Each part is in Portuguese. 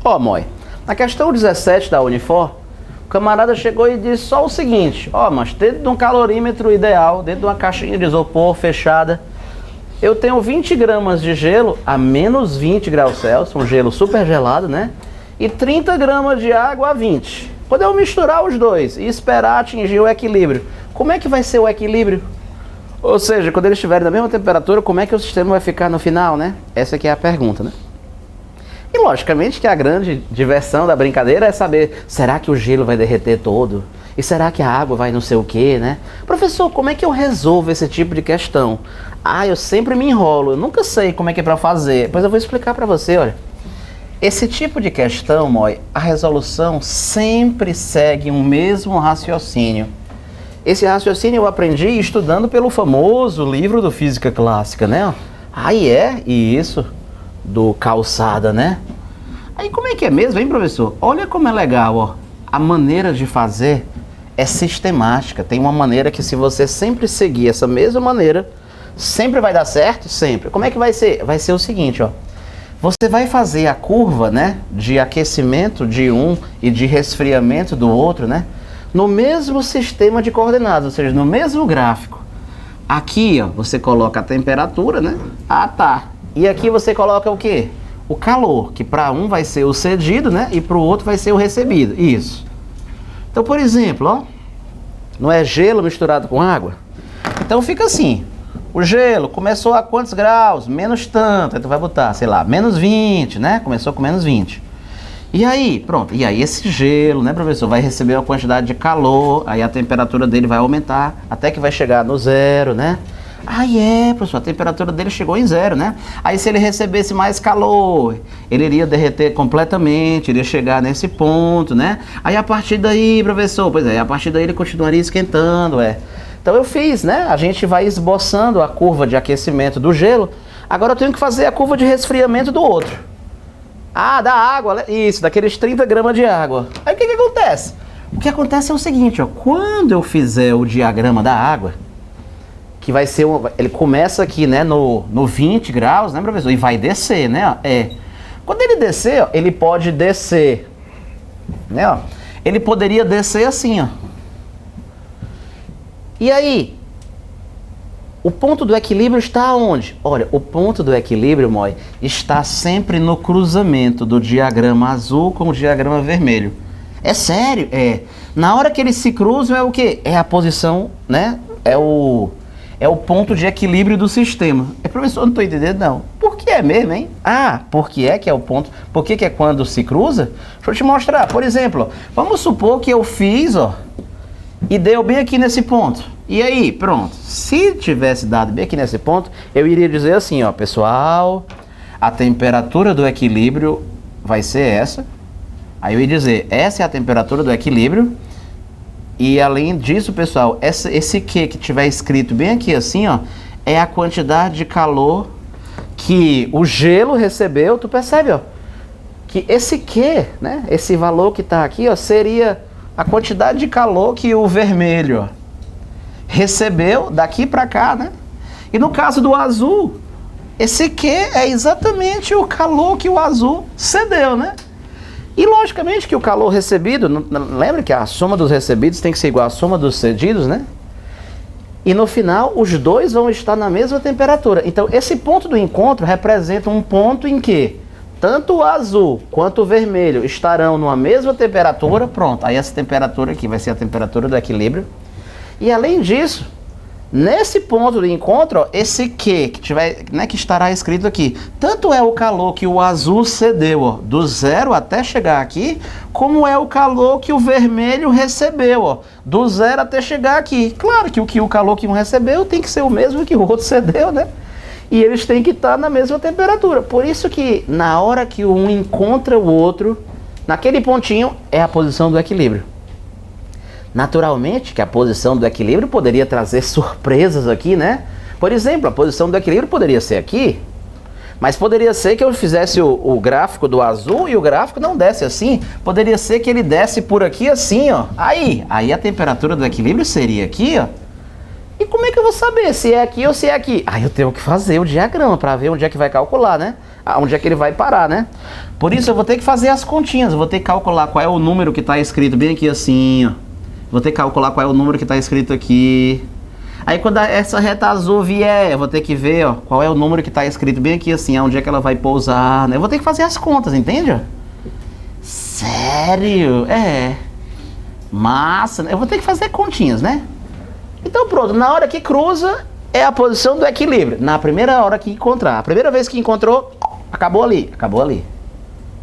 Ó, Moi, na questão 17 da Unifor, o camarada chegou e disse só o seguinte: ó, mas dentro de um calorímetro ideal, dentro de uma caixinha de isopor fechada, eu tenho 20 gramas de gelo a menos 20 graus Celsius, um gelo super gelado, né? E 30 gramas de água a 20. Quando eu misturar os dois e esperar atingir o equilíbrio, como é que vai ser o equilíbrio? Ou seja, quando eles estiverem na mesma temperatura, como é que o sistema vai ficar no final, né? Essa aqui é a pergunta, né? E logicamente que a grande diversão da brincadeira é saber, será que o gelo vai derreter todo? E será que a água vai não sei o quê, né? Professor, como é que eu resolvo esse tipo de questão? Ah, eu sempre me enrolo, eu nunca sei como é que é pra fazer. Pois eu vou explicar pra você, olha. Esse tipo de questão, Moi, a resolução sempre segue um mesmo raciocínio. Esse raciocínio eu aprendi estudando pelo famoso livro do Física Clássica, né? Aí e isso, do Calçada, né? Aí como é que é mesmo, hein, professor? Olha como é legal, ó. A maneira de fazer é sistemática. Tem uma maneira que, se você sempre seguir essa mesma maneira, sempre vai dar certo? Sempre. Como é que vai ser? Vai ser o seguinte, ó. Você vai fazer a curva, né, de aquecimento de um e de resfriamento do outro, né, no mesmo sistema de coordenadas, ou seja, no mesmo gráfico. Aqui, ó, você coloca a temperatura, né? Ah, tá. E aqui você coloca o quê? O calor, que para um vai ser o cedido, né, e para o outro vai ser o recebido. Isso. Então, por exemplo, ó, não é gelo misturado com água? Então fica assim. O gelo começou a quantos graus? Menos tanto. Aí tu vai botar, sei lá, menos 20, né? Começou com menos 20. E aí, pronto. E aí esse gelo, né, professor, vai receber uma quantidade de calor, aí a temperatura dele vai aumentar, até que vai chegar no zero, né? Aí professor, a temperatura dele chegou em zero, né? Aí se ele recebesse mais calor, ele iria derreter completamente, iria chegar nesse ponto, né? Aí a partir daí, professor, pois é, a partir daí ele continuaria esquentando, Então eu fiz, né? A gente vai esboçando a curva de aquecimento do gelo. Agora eu tenho que fazer a curva de resfriamento do outro. Ah, da água, isso, daqueles 30 gramas de água. Aí o que acontece? O que acontece é o seguinte, ó. Quando eu fizer o diagrama da água, que vai ser, ele começa aqui, né, no 20 graus, né, professor? E vai descer, né? Ó, Quando ele descer, ó, ele pode descer, né, ó. Ele poderia descer assim, ó. E aí, o ponto do equilíbrio está onde? Olha, o ponto do equilíbrio, Moi, está sempre no cruzamento do diagrama azul com o diagrama vermelho. É sério, Na hora que eles se cruzam é o quê? É a posição, né? É o ponto de equilíbrio do sistema. Professor, não estou entendendo, não. Por que é mesmo, hein? Ah, porque é que é o ponto. Por que é quando se cruza? Deixa eu te mostrar. Por exemplo, ó, vamos supor que eu fiz, ó, e deu bem aqui nesse ponto. E aí, pronto. Se tivesse dado bem aqui nesse ponto, eu iria dizer assim, ó, pessoal, a temperatura do equilíbrio vai ser essa. Aí eu ia dizer, essa é a temperatura do equilíbrio. E além disso, pessoal, esse Q que tiver escrito bem aqui assim, ó, é a quantidade de calor que o gelo recebeu. Tu percebe, ó, que esse Q, né, esse valor que tá aqui, ó, seria a quantidade de calor que o vermelho, ó, recebeu daqui para cá, né? E no caso do azul, esse Q é exatamente o calor que o azul cedeu, né? E logicamente que o calor recebido, lembra que a soma dos recebidos tem que ser igual à soma dos cedidos, né? E no final, os dois vão estar na mesma temperatura. Então, esse ponto do encontro representa um ponto em que tanto o azul quanto o vermelho estarão numa mesma temperatura. Pronto, aí essa temperatura aqui vai ser a temperatura do equilíbrio. E além disso, nesse ponto do encontro, ó, esse Q que tiver, né, que estará escrito aqui, tanto é o calor que o azul cedeu, ó, do zero até chegar aqui, como é o calor que o vermelho recebeu, ó, do zero até chegar aqui. Claro que o calor que um recebeu tem que ser o mesmo que o outro cedeu, né? E eles têm que estar na mesma temperatura. Por isso que na hora que um encontra o outro, naquele pontinho é a posição do equilíbrio. Naturalmente que a posição do equilíbrio poderia trazer surpresas aqui, né? Por exemplo, a posição do equilíbrio poderia ser aqui, mas poderia ser que eu fizesse o gráfico do azul e o gráfico não desse assim. Poderia ser que ele desse por aqui assim, ó. Aí a temperatura do equilíbrio seria aqui, ó. E como é que eu vou saber se é aqui ou se é aqui? Eu tenho que fazer o diagrama para ver onde é que vai calcular, né? Onde é que ele vai parar, né? Por isso eu vou ter que fazer as continhas, eu vou ter que calcular qual é o número que está escrito bem aqui assim, ó. Vou ter que calcular qual é o número que está escrito aqui. Aí quando essa reta azul vier, eu vou ter que ver, ó, qual é o número que está escrito bem aqui assim, onde é que ela vai pousar, né? Eu vou ter que fazer as contas, entende? Sério? É. Massa, né? Eu vou ter que fazer continhas, né? Então pronto, na hora que cruza, é a posição do equilíbrio. Na primeira hora que encontrar. A primeira vez que encontrou, acabou ali. Acabou ali.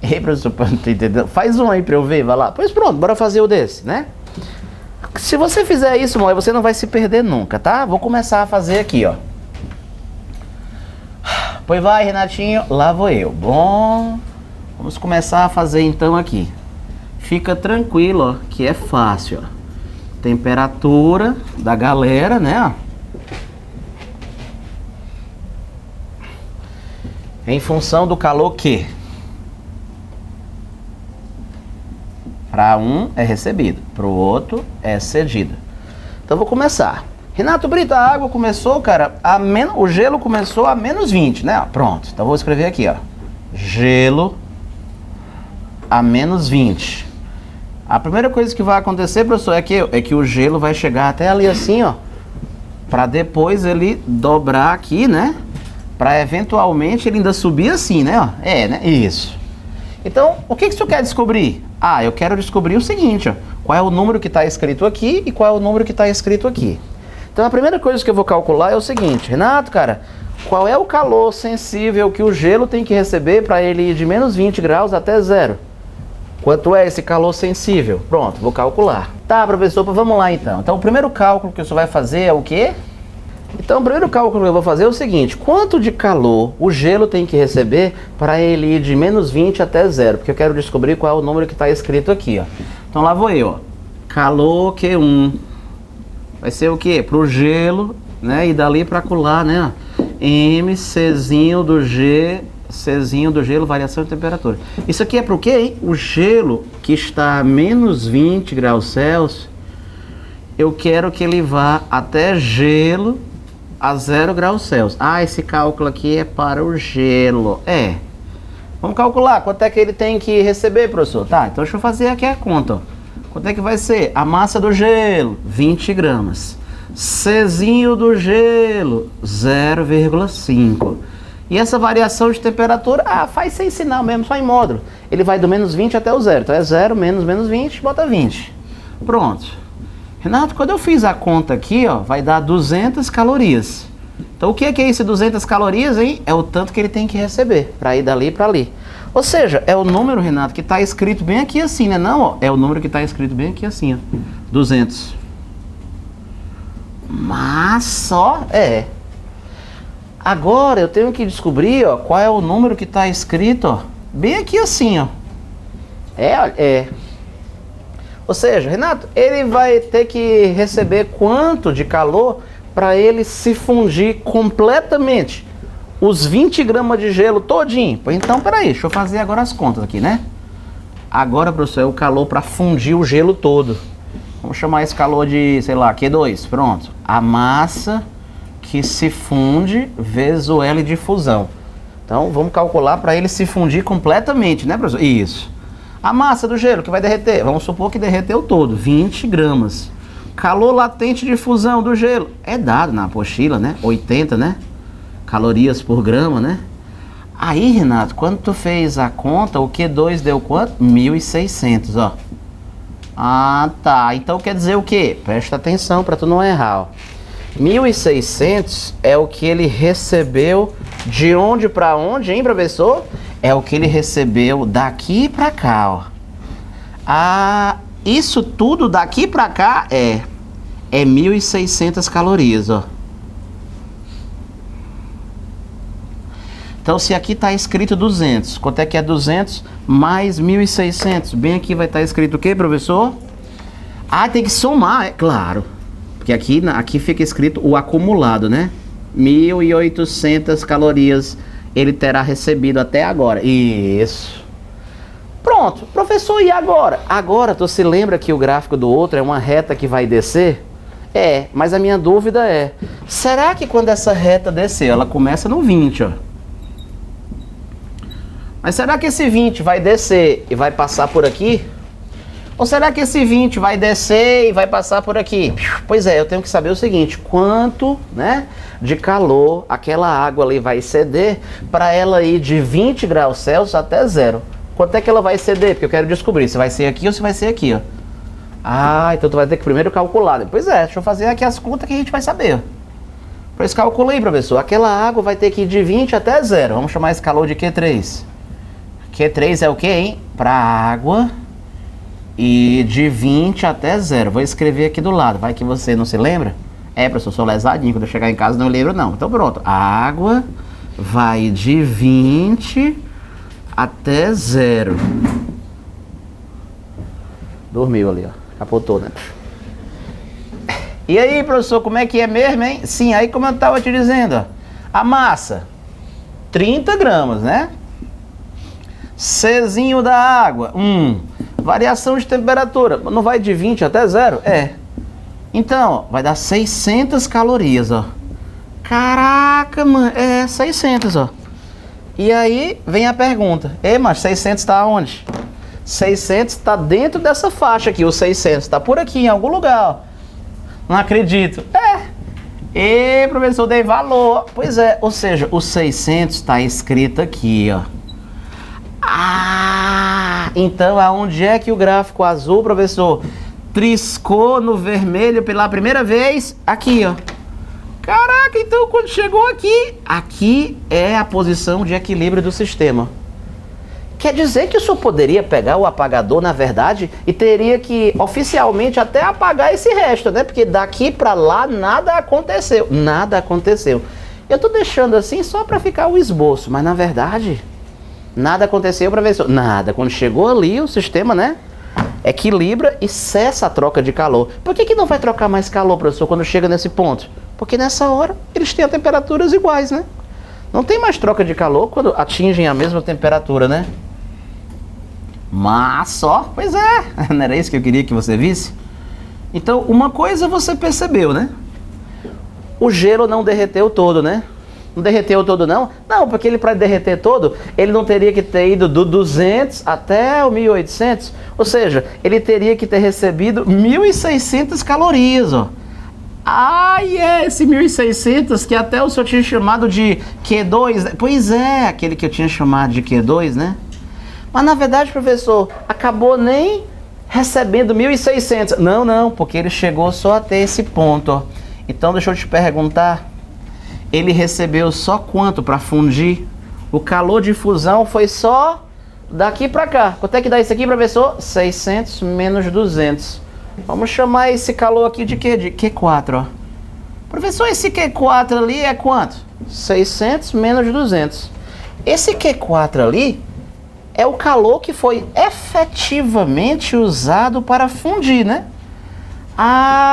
Ei, professor, entendeu? Faz um aí pra eu ver, vai lá. Pois pronto, bora fazer o desse, né? Se você fizer isso, Moy, você não vai se perder nunca, tá? Vou começar a fazer aqui, ó. Pois vai, Renatinho, lá vou eu. Bom, vamos começar a fazer então aqui. Fica tranquilo, ó, que é fácil, ó. Temperatura da galera, né? Em função do calor que para um é recebido, para o outro é cedido. Então vou começar. Renato Brito, a água começou, cara, o gelo começou a menos 20, né? Pronto, então vou escrever aqui, ó. Gelo a menos 20. A primeira coisa que vai acontecer, professor, é que o gelo vai chegar até ali assim, ó, para depois ele dobrar aqui, né? Para eventualmente ele ainda subir assim, né? Ó. É, né? Isso. Então, o que você quer descobrir? Eu quero descobrir o seguinte, ó. Qual é o número que está escrito aqui e qual é o número que está escrito aqui. Então, a primeira coisa que eu vou calcular é o seguinte, Renato, cara, qual é o calor sensível que o gelo tem que receber para ele ir de menos 20 graus até zero? Quanto é esse calor sensível? Pronto, vou calcular. Tá, professor, vamos lá então. Então, o primeiro cálculo que você vai fazer é o quê? Então, o primeiro cálculo que eu vou fazer é o seguinte. Quanto de calor o gelo tem que receber para ele ir de menos 20 até zero? Porque eu quero descobrir qual é o número que está escrito aqui, ó. Então, lá vou eu, ó. Calor Q1. Vai ser o quê? Para o gelo, né? E dali para colar, né? M, Czinho do G... Czinho do gelo, variação de temperatura. Isso aqui é para o quê, hein? O gelo que está a menos 20 graus Celsius, eu quero que ele vá até gelo a 0 graus Celsius. Esse cálculo aqui é para o gelo. Vamos calcular quanto é que ele tem que receber, professor. Tá, então deixa eu fazer aqui a conta, ó. Quanto é que vai ser? A massa do gelo, 20 gramas. Czinho do gelo, 0,5. E essa variação de temperatura, faz sem sinal mesmo, só em módulo. Ele vai do menos 20 até o zero. Então é 0 menos 20, bota 20. Pronto. Renato, quando eu fiz a conta aqui, ó, vai dar 200 calorias. Então o que é esse 200 calorias, hein? É o tanto que ele tem que receber, para ir dali para ali. Ou seja, é o número, Renato, que está escrito bem aqui assim, né? Não, ó, é o número que está escrito bem aqui assim, ó. 200. Mas só Agora eu tenho que descobrir, ó, qual é o número que está escrito, ó, bem aqui assim, ó. Ou seja, Renato, ele vai ter que receber quanto de calor para ele se fundir completamente os 20 gramas de gelo todinho? Então, peraí, deixa eu fazer agora as contas aqui, né? Agora, professor, é o calor para fundir o gelo todo. Vamos chamar esse calor de, sei lá, Q2. Pronto. A massa que se funde vezes o L de fusão. Então, vamos calcular para ele se fundir completamente, né, professor? Isso. A massa do gelo que vai derreter, vamos supor que derreteu todo, 20 gramas. Calor latente de fusão do gelo, é dado na apostila, né? 80, né? Calorias por grama, né? Aí, Renato, quando tu fez a conta, o Q2 deu quanto? 1.600, ó. Tá. Então quer dizer o quê? Presta atenção para tu não errar, ó. 1.600 é o que ele recebeu de onde para onde, hein, professor? É o que ele recebeu daqui para cá, ó. Isso tudo daqui para cá é 1.600 calorias, ó. Então, se aqui está escrito 200, quanto é que é 200 mais 1.600? Bem aqui vai estar escrito o quê, professor? Tem que somar, é claro. Porque aqui fica escrito o acumulado, né? 1.800 calorias ele terá recebido até agora. Isso. Pronto. Professor, e agora? Agora, tu se lembra que o gráfico do outro é uma reta que vai descer? É, mas a minha dúvida é, será que quando essa reta descer, ela começa no 20, ó? Mas será que esse 20 vai descer e vai passar por aqui? Ou será que esse 20 vai descer e vai passar por aqui? Pois é, eu tenho que saber o seguinte, quanto, né, de calor aquela água ali vai ceder para ela ir de 20 graus Celsius até zero. Quanto é que ela vai ceder? Porque eu quero descobrir se vai ser aqui ou se vai ser aqui, ó. Ah, então tu vai ter que primeiro calcular. Pois é, deixa eu fazer aqui as contas que a gente vai saber. Pois calcula aí, professor. Aquela água vai ter que ir de 20 até zero. Vamos chamar esse calor de Q3. Q3 é o que, hein? Para água... E de 20 até zero. Vou escrever aqui do lado. Vai que você não se lembra? É, professor, sou lesadinho. Quando eu chegar em casa não lembro, não. Então pronto. A água vai de 20 até zero. Dormiu ali, ó. Capotou, né? E aí, professor, como é que é mesmo, hein? Sim, aí como eu estava te dizendo, ó. A massa, 30 gramas, né? Czinho da água, variação de temperatura, não vai de 20 até zero? É. Então, ó, vai dar 600 calorias, ó. Caraca, mano, 600, ó. E aí vem a pergunta. Mas 600 tá onde? 600 tá dentro dessa faixa aqui, o 600. Tá por aqui, em algum lugar, ó. Não acredito. Professor, dei valor. Pois é, ou seja, o 600 tá escrito aqui, ó. Então aonde é que o gráfico azul, professor, triscou no vermelho pela primeira vez? Aqui, ó. Caraca, então quando chegou aqui, aqui é a posição de equilíbrio do sistema. Quer dizer que o senhor poderia pegar o apagador, na verdade, e teria que oficialmente até apagar esse resto, né? Porque daqui pra lá nada aconteceu. Nada aconteceu. Eu tô deixando assim só pra ficar o esboço, mas na verdade... Nada aconteceu, professor? Nada. Quando chegou ali, o sistema, né, equilibra e cessa a troca de calor. Por que não vai trocar mais calor, professor, quando chega nesse ponto? Porque nessa hora, eles têm a temperaturas iguais, né? Não tem mais troca de calor quando atingem a mesma temperatura, né? Mas só, pois é, não era isso que eu queria que você visse? Então, uma coisa você percebeu, né? O gelo não derreteu todo, né? Não derreteu todo, não? Não, porque ele, para derreter todo, ele não teria que ter ido do 200 até o 1800. Ou seja, ele teria que ter recebido 1.600 calorias, ó. Esse 1.600 que até o senhor tinha chamado de Q2. Pois é, aquele que eu tinha chamado de Q2, né? Mas, na verdade, professor, acabou nem recebendo 1.600. Não, porque ele chegou só até esse ponto, ó. Então, deixa eu te perguntar... Ele recebeu só quanto para fundir? O calor de fusão foi só daqui para cá. Quanto é que dá isso aqui, professor? 600 menos 200. Vamos chamar esse calor aqui de quê? De Q4, ó. Professor, esse Q4 ali é quanto? 600 menos 200. Esse Q4 ali é o calor que foi efetivamente usado para fundir, né?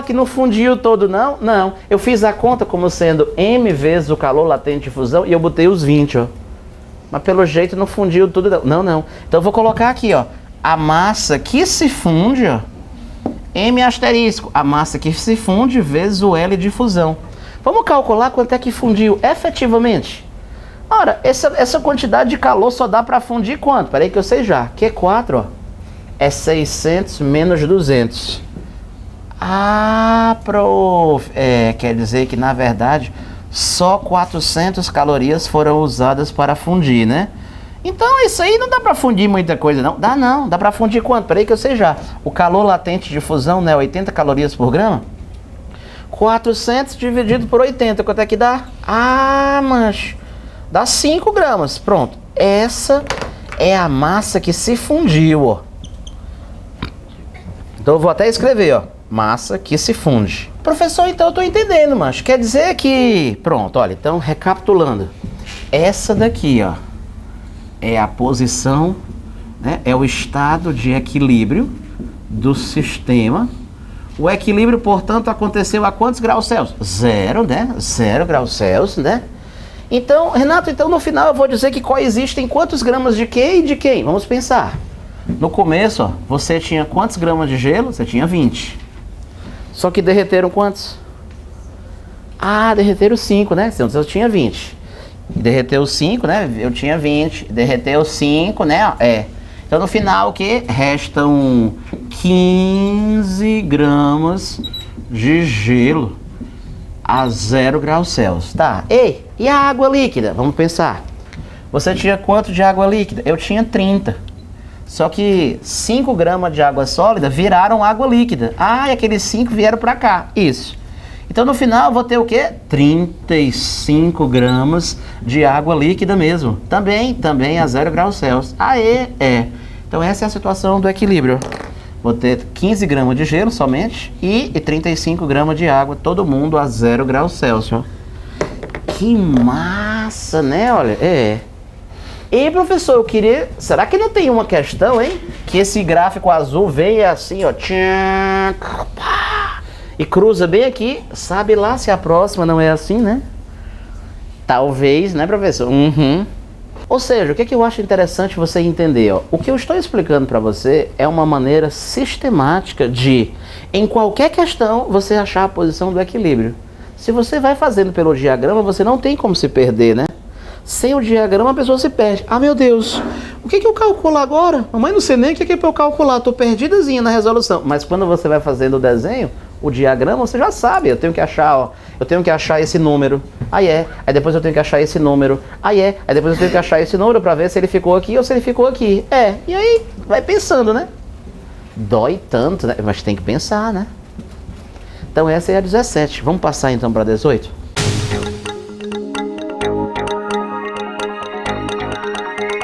Que não fundiu todo, não? Não. Eu fiz a conta como sendo M vezes o calor latente de fusão e eu botei os 20, ó. Mas pelo jeito não fundiu tudo, não. Não. Então eu vou colocar aqui, ó. A massa que se funde, ó. M asterisco. A massa que se funde vezes o L de fusão. Vamos calcular quanto é que fundiu efetivamente? Ora, essa quantidade de calor só dá para fundir quanto? Peraí que eu sei já. Q4, ó. É 600 menos 200. Prof. Quer dizer que, na verdade, só 400 calorias foram usadas para fundir, né? Então, isso aí não dá para fundir muita coisa, não. Dá para fundir quanto? Peraí que eu sei já. O calor latente de fusão, né? 80 calorias por grama. 400 dividido por 80, quanto é que dá? Mancho, dá 5 gramas. Pronto. Essa é a massa que se fundiu, ó. Então, eu vou até escrever, ó. Massa que se funde. Professor, então eu tô entendendo, mas quer dizer que... Pronto, olha, então recapitulando. Essa daqui, ó, é a posição, né? É o estado de equilíbrio do sistema. O equilíbrio, portanto, aconteceu a quantos graus Celsius? 0, né? 0 graus Celsius, né? Então, Renato, então no final eu vou dizer que coexistem quantos gramas de quê e de quem? Vamos pensar. No começo, ó, você tinha quantos gramas de gelo? Você tinha 20. Só que derreteram quantos? Ah, derreteram 5, né? Então eu tinha 20. Derreteu 5, né? Eu tinha 20. Derreteu 5, né? Então no final o que? Restam 15 gramas de gelo a 0 graus Celsius. Tá. Ei, e a água líquida? Vamos pensar. Você tinha quanto de água líquida? Eu tinha 30. Só que 5 gramas de água sólida viraram água líquida. Ah, e aqueles 5 vieram para cá. Isso. Então no final eu vou ter o quê? 35 gramas de água líquida mesmo. Também a 0 graus Celsius. Aê, Então essa é a situação do equilíbrio. Vou ter 15 gramas de gelo somente e 35 gramas de água, todo mundo a 0 graus Celsius. Que massa, né? Olha, E professor, eu queria... Será que não tem uma questão, hein? Que esse gráfico azul vem assim, ó. E cruza bem aqui. Sabe lá se a próxima não é assim, né? Talvez, né, professor? Ou seja, o que eu acho interessante você entender? Ó? O que eu estou explicando para você é uma maneira sistemática de, em qualquer questão, você achar a posição do equilíbrio. Se você vai fazendo pelo diagrama, você não tem como se perder, né? Sem o diagrama, a pessoa se perde. Ah, meu Deus, o que eu calculo agora? Mamãe, não sei nem o que é para eu calcular, estou perdidazinha na resolução. Mas quando você vai fazendo o desenho, o diagrama, você já sabe. Eu tenho que achar, ó, eu tenho que achar esse número. Aí depois eu tenho que achar esse número. Aí depois eu tenho que achar esse número para ver se ele ficou aqui ou se ele ficou aqui. E aí vai pensando, né? Dói tanto, né? Mas tem que pensar, né? Então essa é a 17. Vamos passar então para 18?